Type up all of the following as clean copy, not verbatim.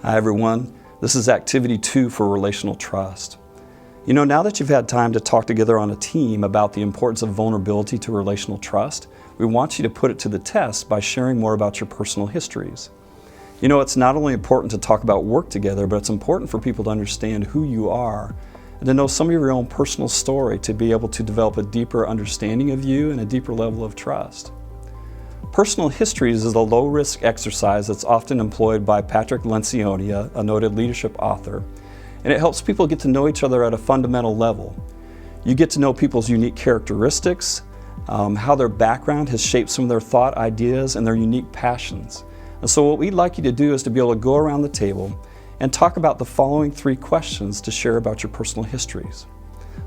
Hi everyone, this is activity 2 for relational trust. Now that you've had time to talk together on a team about the importance of vulnerability to relational trust, we want you to put it to the test by sharing more about your personal histories. It's not only important to talk about work together, but it's important for people to understand who you are and to know some of your own personal story to be able to develop a deeper understanding of you and a deeper level of trust. Personal histories is a low-risk exercise that's often employed by Patrick Lencioni, a noted leadership author, and it helps people get to know each other at a fundamental level. You get to know people's unique characteristics, how their background has shaped some of their thought, ideas, and their unique passions. And so what we'd like you to do is to be able to go around the table and talk about the following 3 questions to share about your personal histories.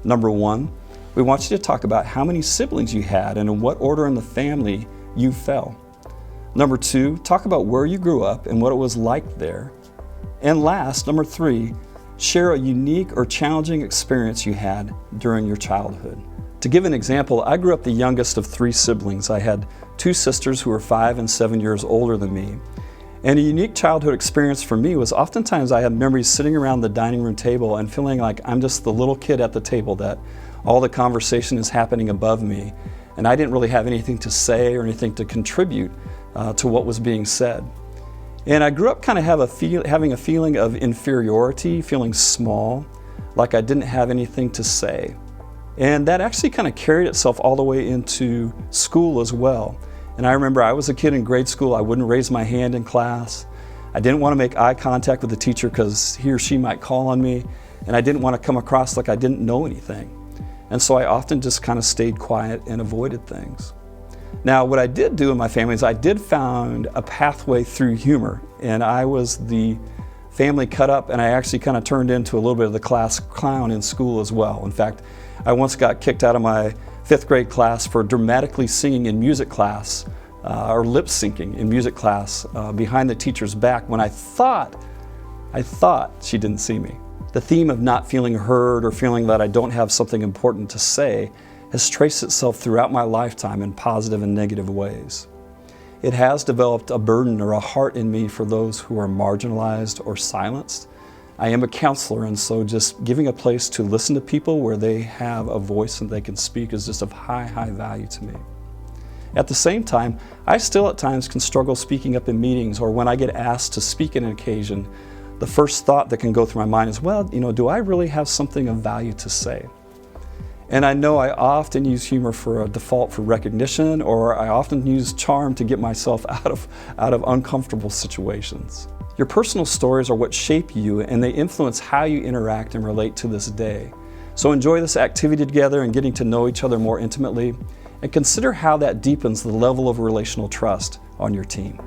Number 1, we want you to talk about how many siblings you had and in what order in the family you fell. Number 2, talk about where you grew up and what it was like there. And last, number 3, share a unique or challenging experience you had during your childhood. To give an example, I grew up the youngest of 3 siblings. I had 2 sisters who were 5 and 7 years older than me. And a unique childhood experience for me was oftentimes I had memories sitting around the dining room table and feeling like I'm just the little kid at the table, that all the conversation is happening above me. And I didn't really have anything to say or anything to contribute to what was being said. And I grew up kind of having a feeling of inferiority, feeling small, like I didn't have anything to say. And that actually kind of carried itself all the way into school as well. And I remember I was a kid in grade school, I wouldn't raise my hand in class. I didn't want to make eye contact with the teacher because he or she might call on me. And I didn't want to come across like I didn't know anything. And so I often just kind of stayed quiet and avoided things. Now, what I did do in my family is I did find a pathway through humor, and I was the family cut up, and I actually kind of turned into a little bit of the class clown in school as well. In fact, I once got kicked out of my 5th grade class for dramatically singing in music class, or lip syncing in music class behind the teacher's back when I thought she didn't see me. The theme of not feeling heard or feeling that I don't have something important to say has traced itself throughout my lifetime in positive and negative ways. It has developed a burden or a heart in me for those who are marginalized or silenced. I am a counselor, and so just giving a place to listen to people where they have a voice and they can speak is just of high value to me. At the same time, I still at times can struggle speaking up in meetings, or when I get asked to speak at an occasion, the first thought that can go through my mind is, well, do I really have something of value to say? And I know I often use humor for a default for recognition, or I often use charm to get myself out of uncomfortable situations. Your personal stories are what shape you, and they influence how you interact and relate to this day. So enjoy this activity together and getting to know each other more intimately, and consider how that deepens the level of relational trust on your team.